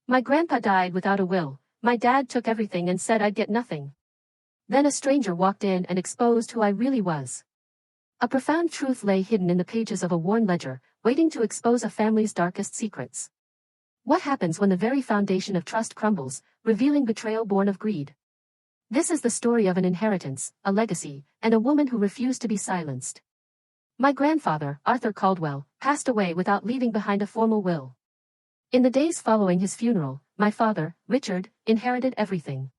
My grandpa died without a will, my dad took everything and said I'd get nothing. Then a stranger walked in and exposed who I really was. A profound truth lay hidden in the pages of a worn ledger, waiting to expose a family's darkest secrets. What happens when the very foundation of trust crumbles, revealing betrayal born of greed? This is the story of an inheritance, a legacy, and a woman who refused to be silenced. My grandfather, Arthur Caldwell, passed away without leaving behind a formal will. In the days following his funeral, my father, Richard, inherited everything.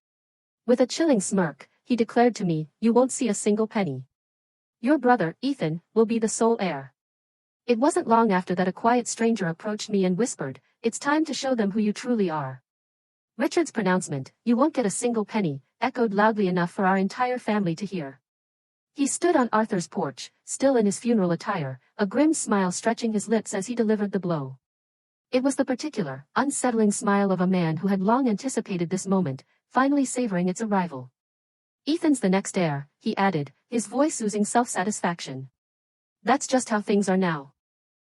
With a chilling smirk, he declared to me, "You won't see a single penny. Your brother, Ethan, will be the sole heir." It wasn't long after that a quiet stranger approached me and whispered, "It's time to show them who you truly are." Richard's pronouncement, "You won't get a single penny," echoed loudly enough for our entire family to hear. He stood on Arthur's porch, still in his funeral attire, a grim smile stretching his lips as he delivered the blow. It was the particular, unsettling smile of a man who had long anticipated this moment, finally savoring its arrival. "Ethan's the next heir," he added, his voice oozing self-satisfaction. "That's just how things are now."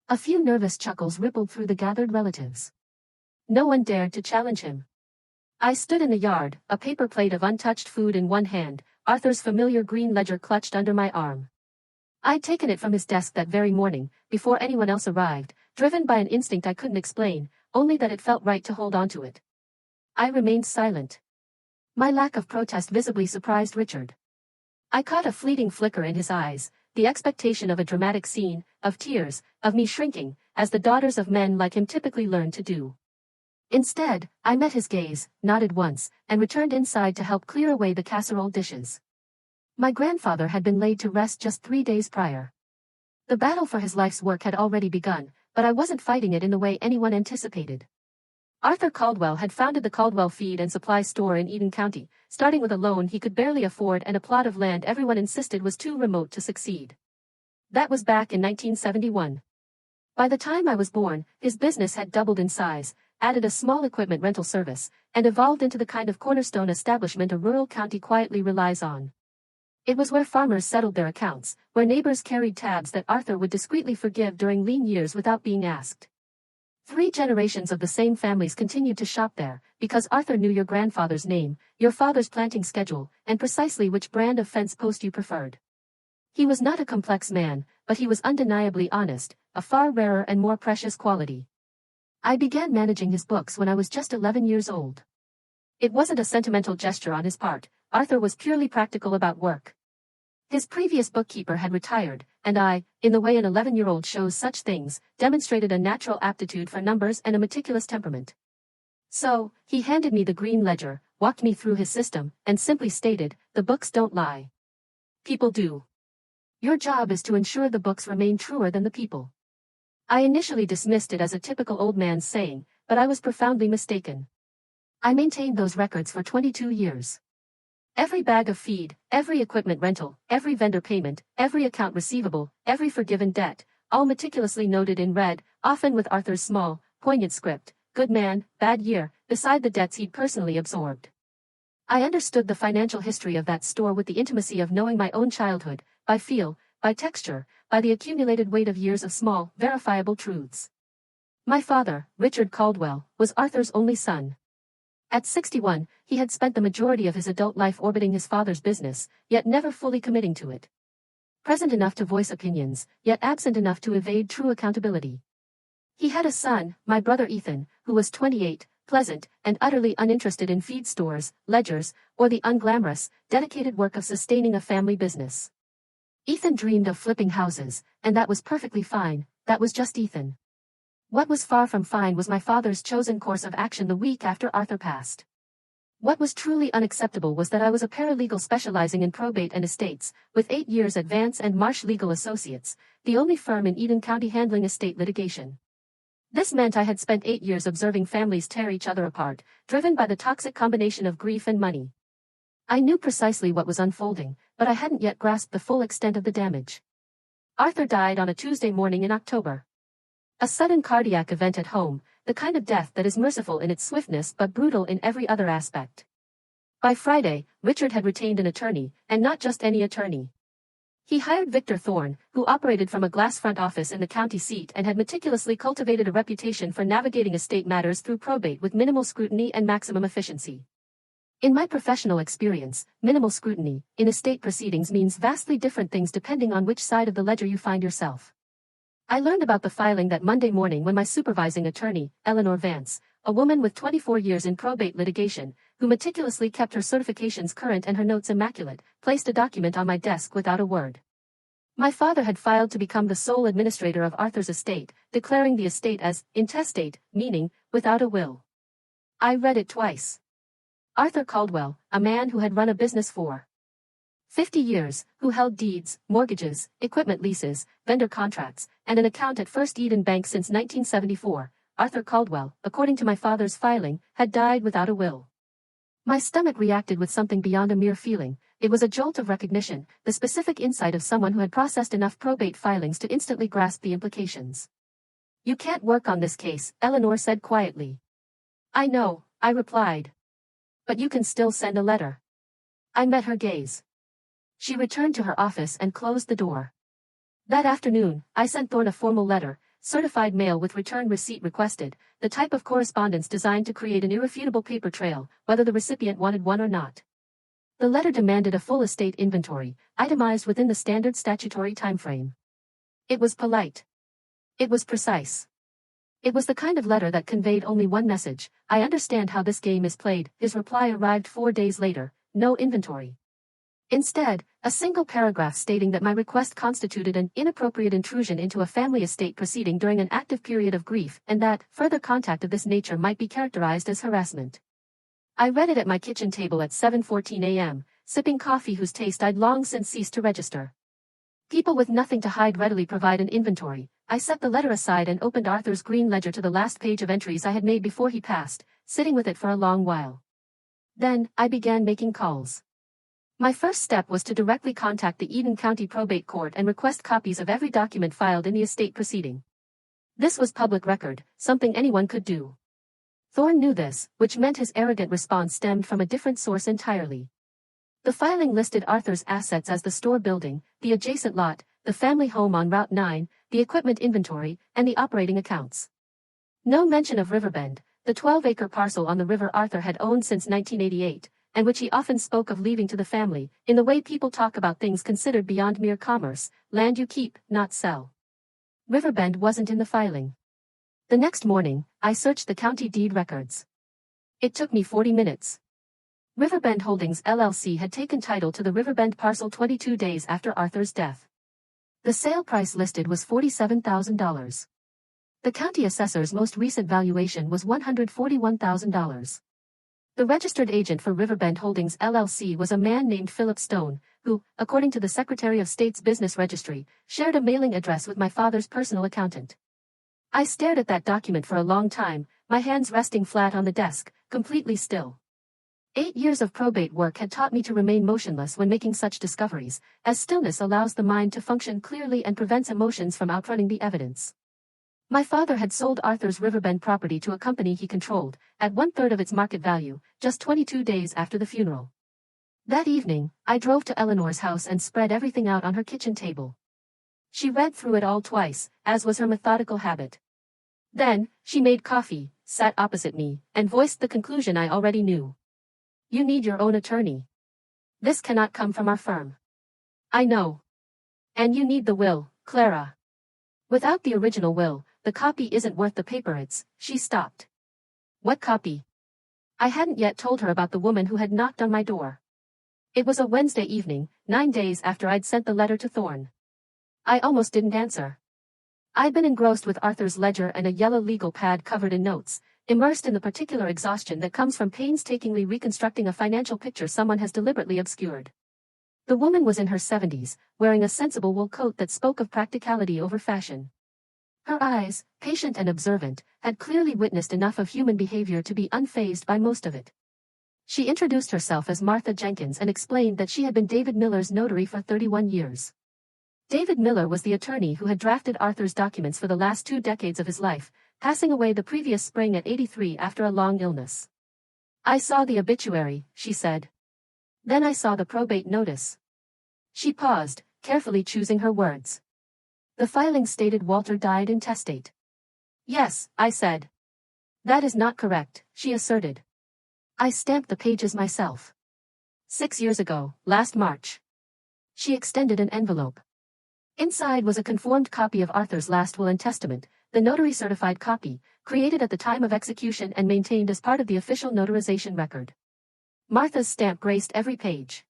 A few nervous chuckles rippled through the gathered relatives. No one dared to challenge him. I stood in the yard, a paper plate of untouched food in one hand, Arthur's familiar green ledger clutched under my arm. I'd taken it from his desk that very morning, before anyone else arrived, driven by an instinct I couldn't explain, only that it felt right to hold on to it. I remained silent. My lack of protest visibly surprised Richard. I caught a fleeting flicker in his eyes, the expectation of a dramatic scene, of tears, of me shrinking, as the daughters of men like him typically learn to do. Instead, I met his gaze, nodded once, and returned inside to help clear away the casserole dishes. My grandfather had been laid to rest just 3 days prior. The battle for his life's work had already begun, but I wasn't fighting it in the way anyone anticipated. Arthur Caldwell had founded the Caldwell Feed and Supply Store in Eden County, starting with a loan he could barely afford and a plot of land everyone insisted was too remote to succeed. That was back in 1971. By the time I was born, his business had doubled in size, added a small equipment rental service, and evolved into the kind of cornerstone establishment a rural county quietly relies on. It was where farmers settled their accounts, where neighbors carried tabs that Arthur would discreetly forgive during lean years without being asked. 3 generations of the same families continued to shop there, because Arthur knew your grandfather's name, your father's planting schedule, and precisely which brand of fence post you preferred. He was not a complex man, but he was undeniably honest, a far rarer and more precious quality. I began managing his books when I was just 11 years old. It wasn't a sentimental gesture on his part, Arthur was purely practical about work. His previous bookkeeper had retired, and I, in the way an 11-year-old shows such things, demonstrated a natural aptitude for numbers and a meticulous temperament. So, he handed me the green ledger, walked me through his system, and simply stated, "The books don't lie. People do. Your job is to ensure the books remain truer than the people." I initially dismissed it as a typical old man's saying, but I was profoundly mistaken. I maintained those records for 22 years. Every bag of feed, every equipment rental, every vendor payment, every account receivable, every forgiven debt, all meticulously noted in red, often with Arthur's small, poignant script, "Good man, bad year," beside the debts he'd personally absorbed. I understood the financial history of that store with the intimacy of knowing my own childhood, by feel, by texture, by the accumulated weight of years of small, verifiable truths. My father, Richard Caldwell, was Arthur's only son. At 61, he had spent the majority of his adult life orbiting his father's business, yet never fully committing to it. Present enough to voice opinions, yet absent enough to evade true accountability. He had a son, my brother Ethan, who was 28, pleasant, and utterly uninterested in feed stores, ledgers, or the unglamorous, dedicated work of sustaining a family business. Ethan dreamed of flipping houses, and that was perfectly fine, that was just Ethan. What was far from fine was my father's chosen course of action the week after Arthur passed. What was truly unacceptable was that I was a paralegal specializing in probate and estates, with 8 years Advance and Marsh Legal Associates, the only firm in Eden County handling estate litigation. This meant I had spent 8 years observing families tear each other apart, driven by the toxic combination of grief and money. I knew precisely what was unfolding, but I hadn't yet grasped the full extent of the damage. Arthur died on a Tuesday morning in October. A sudden cardiac event at home, the kind of death that is merciful in its swiftness but brutal in every other aspect. By Friday, Richard had retained an attorney, and not just any attorney. He hired Victor Thorne, who operated from a glass front office in the county seat and had meticulously cultivated a reputation for navigating estate matters through probate with minimal scrutiny and maximum efficiency. In my professional experience, minimal scrutiny in estate proceedings means vastly different things depending on which side of the ledger you find yourself. I learned about the filing that Monday morning when my supervising attorney, Eleanor Vance, a woman with 24 years in probate litigation, who meticulously kept her certifications current and her notes immaculate, placed a document on my desk without a word. My father had filed to become the sole administrator of Arthur's estate, declaring the estate as intestate, meaning without a will. I read it twice. Arthur Caldwell, a man who had run a business for 50 years, who held deeds, mortgages, equipment leases, vendor contracts, and an account at First Eden Bank since 1974, Arthur Caldwell, according to my father's filing, had died without a will. My stomach reacted with something beyond a mere feeling. It was a jolt of recognition, the specific insight of someone who had processed enough probate filings to instantly grasp the implications. "You can't work on this case," Eleanor said quietly. "I know," I replied. "But you can still send a letter." I met her gaze. She returned to her office and closed the door. That afternoon, I sent Thorne a formal letter, certified mail with return receipt requested, the type of correspondence designed to create an irrefutable paper trail, whether the recipient wanted one or not. The letter demanded a full estate inventory, itemized within the standard statutory timeframe. It was polite. It was precise. It was the kind of letter that conveyed only one message: "I understand how this game is played." His reply arrived 4 days later: "No inventory." Instead, a single paragraph stating that my request constituted an inappropriate intrusion into a family estate proceeding during an active period of grief, and that further contact of this nature might be characterized as harassment. I read it at my kitchen table at 7:14 a.m., sipping coffee whose taste I'd long since ceased to register. People with nothing to hide readily provide an inventory. I set the letter aside and opened Arthur's green ledger to the last page of entries I had made before he passed, sitting with it for a long while. Then, I began making calls. My first step was to directly contact the Eden County Probate Court and request copies of every document filed in the estate proceeding. This was public record, something anyone could do. Thorne knew this, which meant his arrogant response stemmed from a different source entirely. The filing listed Arthur's assets as the store building, the adjacent lot, the family home on Route 9, the equipment inventory, and the operating accounts. No mention of Riverbend, the 12-acre parcel on the river Arthur had owned since 1988, and which he often spoke of leaving to the family, in the way people talk about things considered beyond mere commerce: land you keep, not sell. Riverbend wasn't in the filing. The next morning, I searched the county deed records. It took me 40 minutes. Riverbend Holdings LLC had taken title to the Riverbend parcel 22 days after Arthur's death. The sale price listed was $47,000. The county assessor's most recent valuation was $141,000. The registered agent for Riverbend Holdings LLC was a man named Philip Stone, who, according to the Secretary of State's Business Registry, shared a mailing address with my father's personal accountant. I stared at that document for a long time, my hands resting flat on the desk, completely still. 8 years of probate work had taught me to remain motionless when making such discoveries, as stillness allows the mind to function clearly and prevents emotions from outrunning the evidence. My father had sold Arthur's Riverbend property to a company he controlled, at 1/3 of its market value, just 22 days after the funeral. That evening, I drove to Eleanor's house and spread everything out on her kitchen table. She read through it all twice, as was her methodical habit. Then, she made coffee, sat opposite me, and voiced the conclusion I already knew. "You need your own attorney. This cannot come from our firm." "I know. And you need the will, Clara. Without the original will, the copy isn't worth the paper it's." She stopped. "What copy?" I hadn't yet told her about the woman who had knocked on my door. It was a Wednesday evening, 9 days after I'd sent the letter to Thorne. I almost didn't answer. I'd been engrossed with Arthur's ledger and a yellow legal pad covered in notes, immersed in the particular exhaustion that comes from painstakingly reconstructing a financial picture someone has deliberately obscured. The woman was in her 70s, wearing a sensible wool coat that spoke of practicality over fashion. Her eyes, patient and observant, had clearly witnessed enough of human behavior to be unfazed by most of it. She introduced herself as Martha Jenkins and explained that she had been David Miller's notary for 31 years. David Miller was the attorney who had drafted Arthur's documents for the last 2 decades of his life, passing away the previous spring at 83 after a long illness. "I saw the obituary," she said. "Then I saw the probate notice." She paused, carefully choosing her words. The filing stated Walter died intestate. Yes, I said. That is not correct, she asserted. I stamped the pages myself. 6 years ago, last March. She extended an envelope. Inside was a conformed copy of Arthur's last will and testament, the notary-certified copy, created at the time of execution and maintained as part of the official notarization record. Martha's stamp graced every page.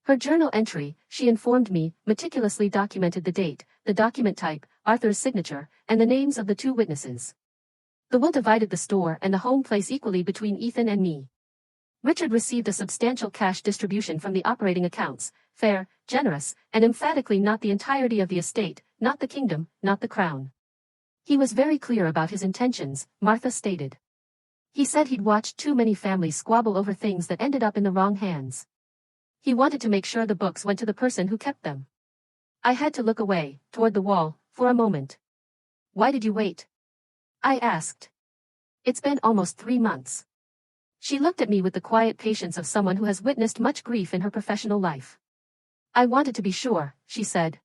Her journal entry, she informed me, meticulously documented the date, the document type, Arthur's signature, and the names of the 2 witnesses. The will divided the store and the home place equally between Ethan and me. Richard received a substantial cash distribution from the operating accounts, fair, generous, and emphatically not the entirety of the estate, not the kingdom, not the crown. He was very clear about his intentions, Martha stated. He said he'd watched too many families squabble over things that ended up in the wrong hands. He wanted to make sure the books went to the person who kept them. I had to look away, toward the wall, for a moment. Why did you wait? I asked. It's been almost 3 months. She looked at me with the quiet patience of someone who has witnessed much grief in her professional life. I wanted to be sure, she said.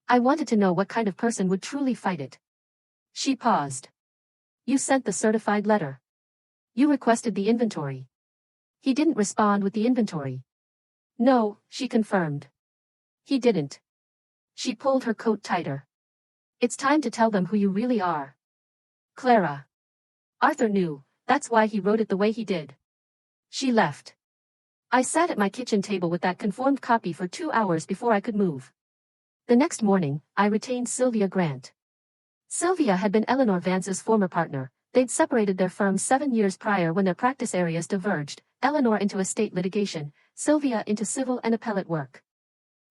I wanted to know what kind of person would truly fight it. She paused. You sent the certified letter. You requested the inventory. He didn't respond with the inventory. No, she confirmed. He didn't. She pulled her coat tighter. It's time to tell them who you really are. Clara. Arthur knew, that's why he wrote it the way he did. She left. I sat at my kitchen table with that conformed copy for 2 hours before I could move. The next morning, I retained Sylvia Grant. Sylvia had been Eleanor Vance's former partner. They'd separated their firms 7 years prior when their practice areas diverged, Eleanor into estate litigation, Sylvia into civil and appellate work.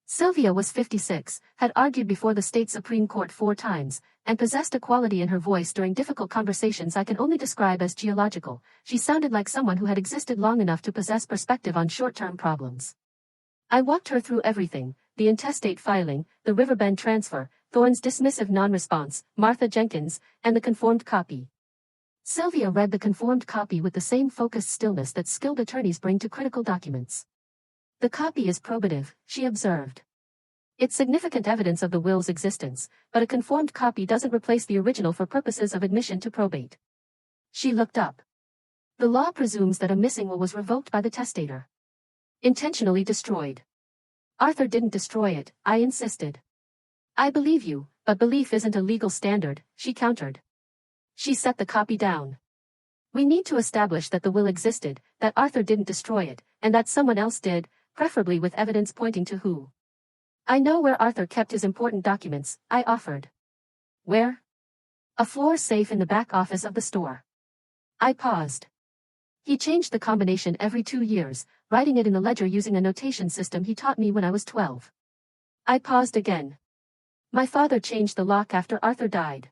Sylvia was 56, had argued before the state Supreme Court 4 times, and possessed a quality in her voice during difficult conversations I can only describe as geological. She sounded like someone who had existed long enough to possess perspective on short-term problems. I walked her through everything, the intestate filing, the Riverbend transfer, Thorne's dismissive non-response, Martha Jenkins, and the conformed copy. Sylvia read the conformed copy with the same focused stillness that skilled attorneys bring to critical documents. The copy is probative, she observed. It's significant evidence of the will's existence, but a conformed copy doesn't replace the original for purposes of admission to probate. She looked up. The law presumes that a missing will was revoked by the testator. Intentionally destroyed. Arthur didn't destroy it, I insisted. I believe you, but belief isn't a legal standard, she countered. She set the copy down. We need to establish that the will existed, that Arthur didn't destroy it, and that someone else did, preferably with evidence pointing to who. I know where Arthur kept his important documents, I offered. Where? A floor safe in the back office of the store. I paused. He changed the combination every 2 years, writing it in the ledger using a notation system he taught me when I was 12. I paused again. My father changed the lock after Arthur died.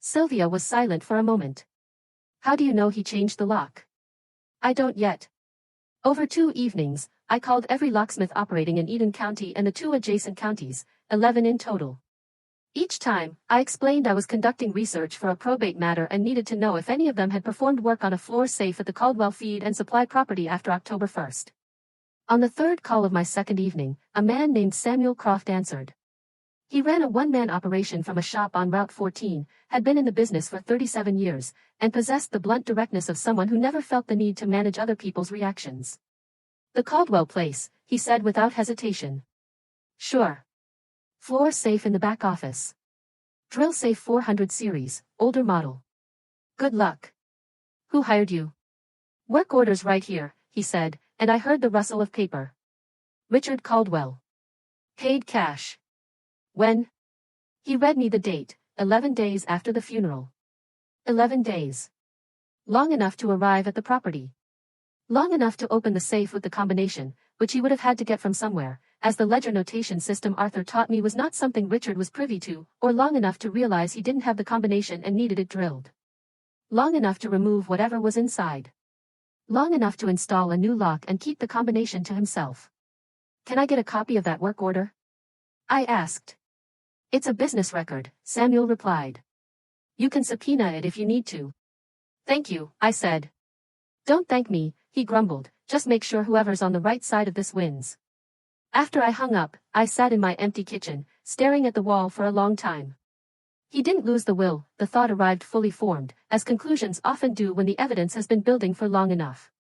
Sylvia was silent for a moment. How do you know he changed the lock? I don't yet. Over 2 evenings, I called every locksmith operating in Eden County and the 2 adjacent counties, 11 in total. Each time, I explained I was conducting research for a probate matter and needed to know if any of them had performed work on a floor safe at the Caldwell Feed and Supply property after October 1st. On the 3rd call of my 2nd evening, a man named Samuel Croft answered. He ran a one-man operation from a shop on Route 14, had been in the business for 37 years, and possessed the blunt directness of someone who never felt the need to manage other people's reactions. The Caldwell place, he said without hesitation. Sure. Floor safe in the back office. Drill safe 400 series, older model. Good luck. Who hired you? Work orders right here, he said, and I heard the rustle of paper. Richard Caldwell. Paid cash. When? He read me the date, 11 days after the funeral. 11 days. Long enough to arrive at the property. Long enough to open the safe with the combination, which he would have had to get from somewhere, as the ledger notation system Arthur taught me was not something Richard was privy to, or long enough to realize he didn't have the combination and needed it drilled. Long enough to remove whatever was inside. Long enough to install a new lock and keep the combination to himself. Can I get a copy of that work order? I asked. It's a business record, Samuel replied. You can subpoena it if you need to. Thank you, I said. Don't thank me, he grumbled, just make sure whoever's on the right side of this wins. After I hung up, I sat in my empty kitchen, staring at the wall for a long time. He didn't lose the will, the thought arrived fully formed, as conclusions often do when the evidence has been building for long enough.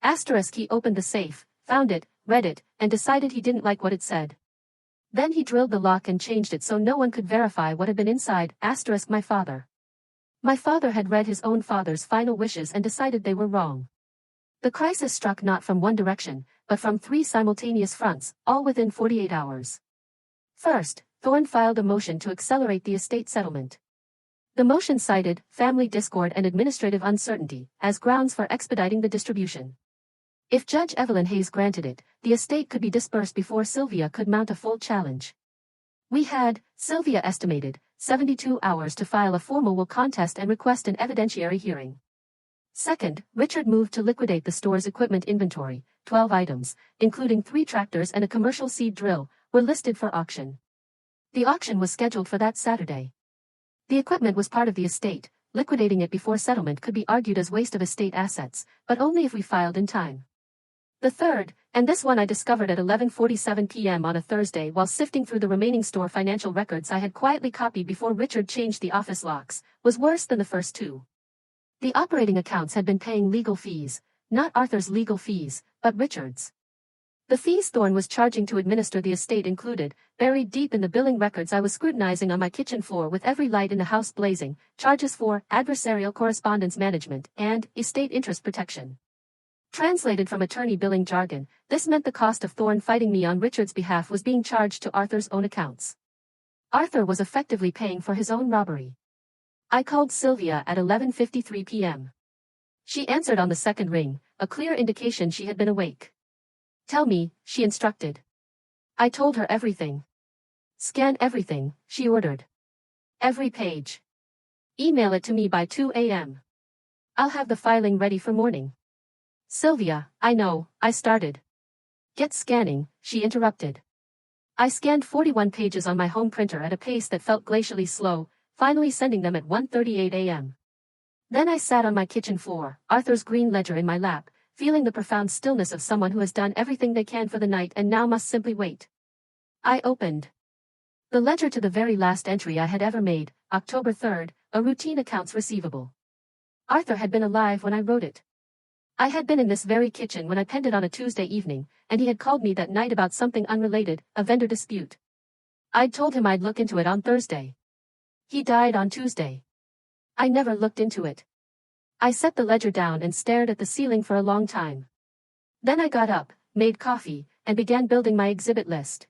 Asterisk he opened the safe, found it, read it, and decided he didn't like what it said. Then he drilled the lock and changed it so no one could verify what had been inside, asterisk my father. My father had read his own father's final wishes and decided they were wrong. The crisis struck not from one direction, but from 3 simultaneous fronts, all within 48 hours. First, Thorne filed a motion to accelerate the estate settlement. The motion cited family discord and administrative uncertainty as grounds for expediting the distribution. If Judge Evelyn Hayes granted it, the estate could be dispersed before Sylvia could mount a full challenge. We had, Sylvia estimated, 72 hours to file a formal will contest and request an evidentiary hearing. Second, Richard moved to liquidate the store's equipment inventory. 12 items, including 3 tractors and a commercial seed drill, were listed for auction. The auction was scheduled for that Saturday. The equipment was part of the estate. Liquidating it before settlement could be argued as waste of estate assets, but only if we filed in time. The third, and this one I discovered at 11:47 p.m. on a Thursday while sifting through the remaining store financial records I had quietly copied before Richard changed the office locks, was worse than the first 2. The operating accounts had been paying legal fees, not Arthur's legal fees, but Richard's. The fees Thorne was charging to administer the estate included, buried deep in the billing records I was scrutinizing on my kitchen floor with every light in the house blazing, charges for adversarial correspondence management and estate interest protection. Translated from attorney billing jargon, this meant the cost of Thorne fighting me on Richard's behalf was being charged to Arthur's own accounts. Arthur was effectively paying for his own robbery. I called Sylvia at 11:53 p.m. She answered on the second ring, a clear indication she had been awake. Tell me, she instructed. I told her everything. Scan everything, she ordered. Every page. Email it to me by 2 a.m. I'll have the filing ready for morning. Sylvia, I know, I started. Get scanning, she interrupted. I scanned 41 pages on my home printer at a pace that felt glacially slow, finally sending them at 1:38 a.m. Then I sat on my kitchen floor, Arthur's green ledger in my lap, feeling the profound stillness of someone who has done everything they can for the night and now must simply wait. I opened the ledger to the very last entry I had ever made, October 3rd, a routine accounts receivable. Arthur had been alive when I wrote it. I had been in this very kitchen when I penned it on a Tuesday evening, and he had called me that night about something unrelated, a vendor dispute. I'd told him I'd look into it on Thursday. He died on Tuesday. I never looked into it. I set the ledger down and stared at the ceiling for a long time. Then I got up, made coffee, and began building my exhibit list.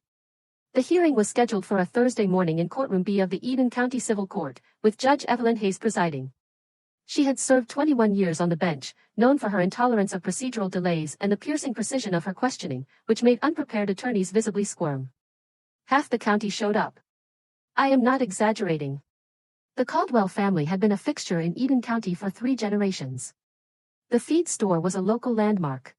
The hearing was scheduled for a Thursday morning in Courtroom B of the Eden County Civil Court, with Judge Evelyn Hayes presiding. She had served 21 years on the bench, known for her intolerance of procedural delays and the piercing precision of her questioning, which made unprepared attorneys visibly squirm. Half the county showed up. I am not exaggerating. The Caldwell family had been a fixture in Eden County for 3 generations. The feed store was a local landmark.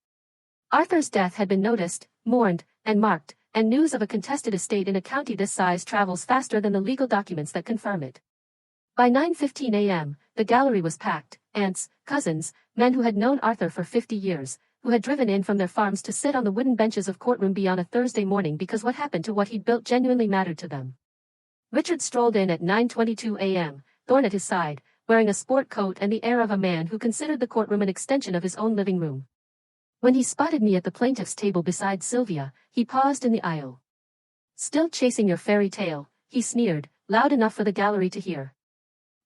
Arthur's death had been noticed, mourned, and marked, and news of a contested estate in a county this size travels faster than the legal documents that confirm it. By 9:15 a.m., the gallery was packed, aunts, cousins, men who had known Arthur for 50 years, who had driven in from their farms to sit on the wooden benches of Courtroom B on a Thursday morning because what happened to what he'd built genuinely mattered to them. Richard strolled in at 9:22 a.m., Thorne at his side, wearing a sport coat and the air of a man who considered the courtroom an extension of his own living room. When he spotted me at the plaintiff's table beside Sylvia, he paused in the aisle. Still chasing your fairy tale, he sneered, loud enough for the gallery to hear.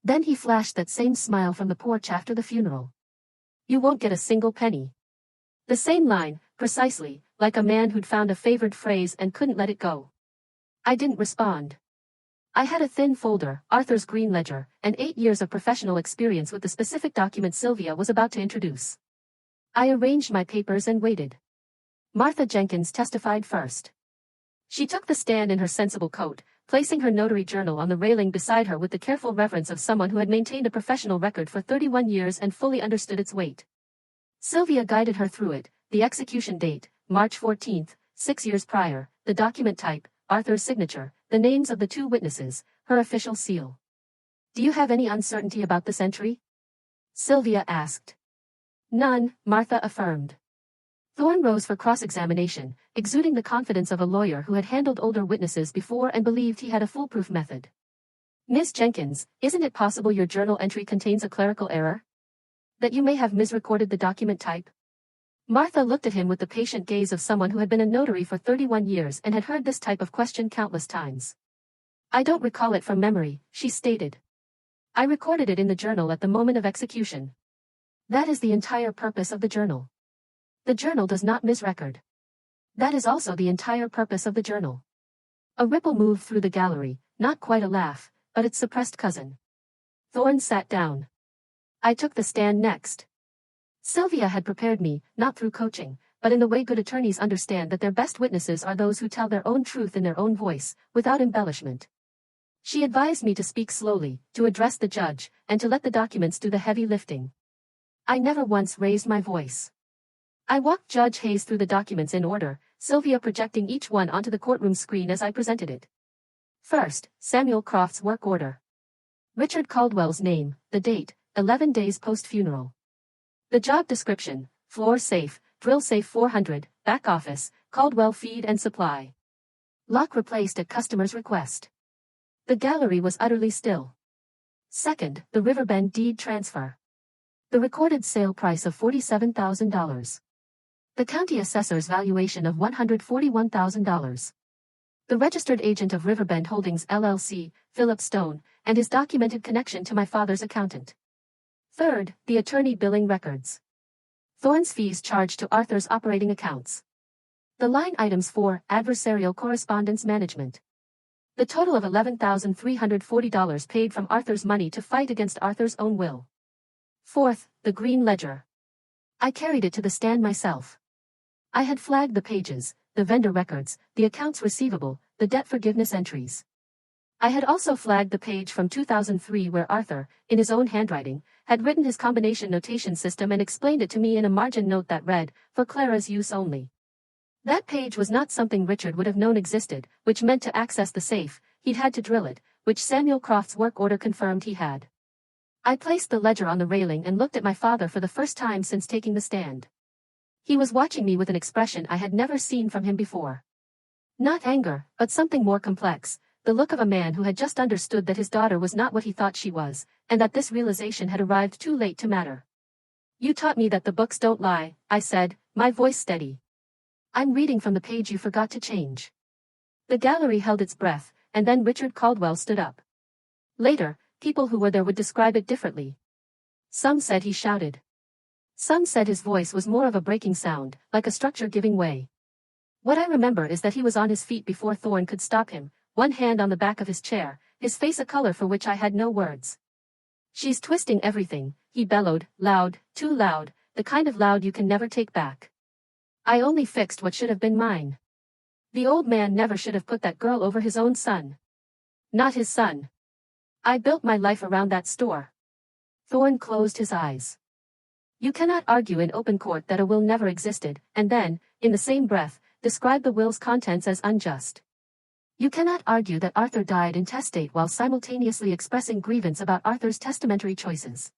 Then he flashed that same smile from the porch after the funeral. You won't get a single penny. The same line, precisely, like a man who'd found a favored phrase and couldn't let it go. I didn't respond. I had a thin folder, Arthur's green ledger, and 8 years of professional experience with the specific document Sylvia was about to introduce. I arranged my papers and waited. Martha Jenkins testified first. She took the stand in her sensible coat, placing her notary journal on the railing beside her with the careful reverence of someone who had maintained a professional record for 31 years and fully understood its weight. Sylvia guided her through it, the execution date, March 14th, 6 years prior, the document type, Arthur's signature, the names of the 2 witnesses, her official seal. Do you have any uncertainty about this entry? Sylvia asked. None, Martha affirmed. Thorne rose for cross-examination, exuding the confidence of a lawyer who had handled older witnesses before and believed he had a foolproof method. Miss Jenkins, isn't it possible your journal entry contains a clerical error? That you may have misrecorded the document type? Martha looked at him with the patient gaze of someone who had been a notary for 31 years and had heard this type of question countless times. I don't recall it from memory, she stated. I recorded it in the journal at the moment of execution. That is the entire purpose of the journal. The journal does not misrecord. That is also the entire purpose of the journal. A ripple moved through the gallery, not quite a laugh, but its suppressed cousin. Thorne sat down. I took the stand next. Sylvia had prepared me, not through coaching, but in the way good attorneys understand that their best witnesses are those who tell their own truth in their own voice, without embellishment. She advised me to speak slowly, to address the judge, and to let the documents do the heavy lifting. I never once raised my voice. I walked Judge Hayes through the documents in order, Sylvia projecting each one onto the courtroom screen as I presented it. First, Samuel Croft's work order. Richard Caldwell's name, the date, 11 days post-funeral. The job description, floor safe, drill safe 400, back office, Caldwell feed and supply. Lock replaced at customer's request. The gallery was utterly still. Second, the Riverbend deed transfer. The recorded sale price of $47,000. The county assessor's valuation of $141,000. The registered agent of Riverbend Holdings LLC, Philip Stone, and his documented connection to my father's accountant. Third, the attorney billing records. Thorne's fees charged to Arthur's operating accounts. The line items for adversarial correspondence management. The total of $11,340 paid from Arthur's money to fight against Arthur's own will. Fourth, the green ledger. I carried it to the stand myself. I had flagged the pages, the vendor records, the accounts receivable, the debt forgiveness entries. I had also flagged the page from 2003 where Arthur, in his own handwriting, had written his combination notation system and explained it to me in a margin note that read, for Clara's use only. That page was not something Richard would have known existed, which meant to access the safe, he'd had to drill it, which Samuel Croft's work order confirmed he had. I placed the ledger on the railing and looked at my father for the first time since taking the stand. He was watching me with an expression I had never seen from him before. Not anger, but something more complex, the look of a man who had just understood that his daughter was not what he thought she was, and that this realization had arrived too late to matter. You taught me that the books don't lie, I said, my voice steady. I'm reading from the page you forgot to change. The gallery held its breath, and then Richard Caldwell stood up. Later, people who were there would describe it differently. Some said he shouted. Some said his voice was more of a breaking sound, like a structure giving way. What I remember is that he was on his feet before Thorne could stop him, one hand on the back of his chair, his face a color for which I had no words. She's twisting everything, he bellowed, loud, too loud, the kind of loud you can never take back. I only fixed what should have been mine. The old man never should have put that girl over his own son. Not his son. I built my life around that store. Thorne closed his eyes. You cannot argue in open court that a will never existed, and then, in the same breath, describe the will's contents as unjust. You cannot argue that Arthur died intestate while simultaneously expressing grievance about Arthur's testamentary choices.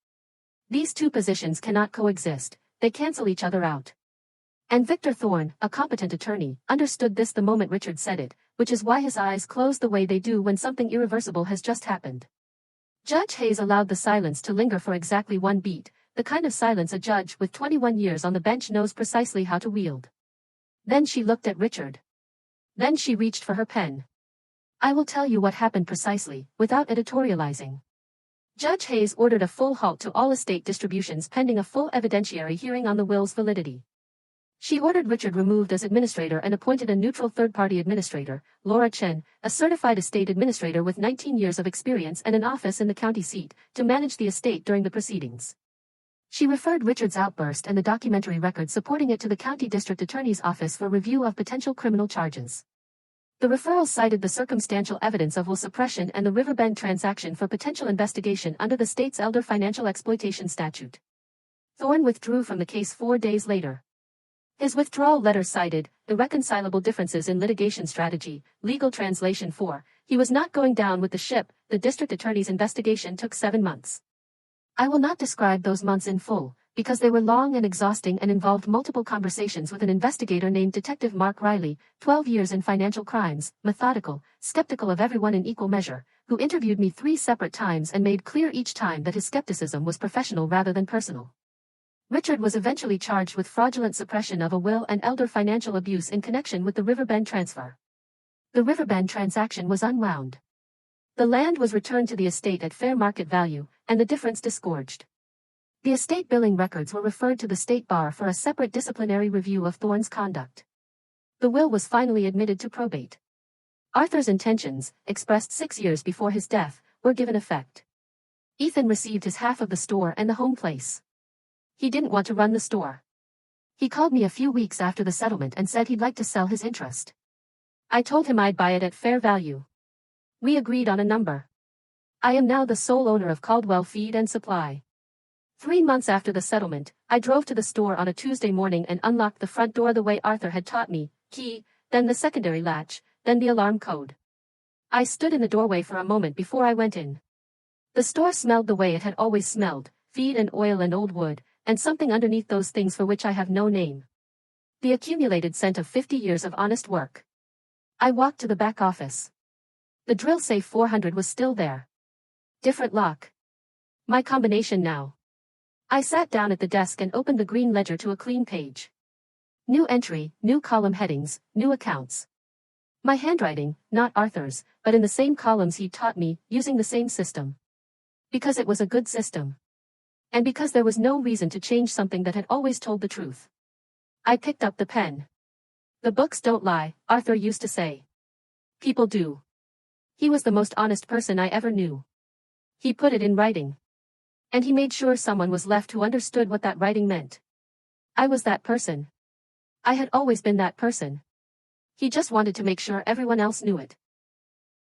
These two positions cannot coexist, they cancel each other out. And Victor Thorne, a competent attorney, understood this the moment Richard said it, which is why his eyes closed the way they do when something irreversible has just happened. Judge Hayes allowed the silence to linger for exactly one beat, the kind of silence a judge with 21 years on the bench knows precisely how to wield. Then she looked at Richard. Then she reached for her pen. I will tell you what happened precisely, without editorializing. Judge Hayes ordered a full halt to all estate distributions pending a full evidentiary hearing on the will's validity. She ordered Richard removed as administrator and appointed a neutral third-party administrator, Laura Chen, a certified estate administrator with 19 years of experience and an office in the county seat, to manage the estate during the proceedings. She referred Richard's outburst and the documentary record supporting it to the county district attorney's office for review of potential criminal charges. The referral cited the circumstantial evidence of will suppression and the Riverbend transaction for potential investigation under the state's elder financial exploitation statute. Thorne withdrew from the case 4 days later. His withdrawal letter cited irreconcilable differences in litigation strategy, legal translation for, he was not going down with the ship, the district attorney's investigation took 7 months. I will not describe those months in full, because they were long and exhausting and involved multiple conversations with an investigator named Detective Mark Riley, 12 years in financial crimes, methodical, skeptical of everyone in equal measure, who interviewed me 3 separate times and made clear each time that his skepticism was professional rather than personal. Richard was eventually charged with fraudulent suppression of a will and elder financial abuse in connection with the Riverbend transfer. The Riverbend transaction was unwound. The land was returned to the estate at fair market value, and the difference disgorged. The estate billing records were referred to the state bar for a separate disciplinary review of Thorne's conduct. The will was finally admitted to probate. Arthur's intentions, expressed 6 years before his death, were given effect. Ethan received his half of the store and the home place. He didn't want to run the store. He called me a few weeks after the settlement and said he'd like to sell his interest. I told him I'd buy it at fair value. We agreed on a number. I am now the sole owner of Caldwell Feed and Supply. 3 months after the settlement, I drove to the store on a Tuesday morning and unlocked the front door the way Arthur had taught me, key, then the secondary latch, then the alarm code. I stood in the doorway for a moment before I went in. The store smelled the way it had always smelled, feed and oil and old wood, and something underneath those things for which I have no name. The accumulated scent of 50 years of honest work. I walked to the back office. The drill safe 400 was still there. Different lock. My combination now. I sat down at the desk and opened the green ledger to a clean page. New entry, new column headings, new accounts. My handwriting, not Arthur's, but in the same columns he'd taught me, using the same system. Because it was a good system. And because there was no reason to change something that had always told the truth. I picked up the pen. The books don't lie, Arthur used to say. People do. He was the most honest person I ever knew. He put it in writing. And he made sure someone was left who understood what that writing meant. I was that person. I had always been that person. He just wanted to make sure everyone else knew it.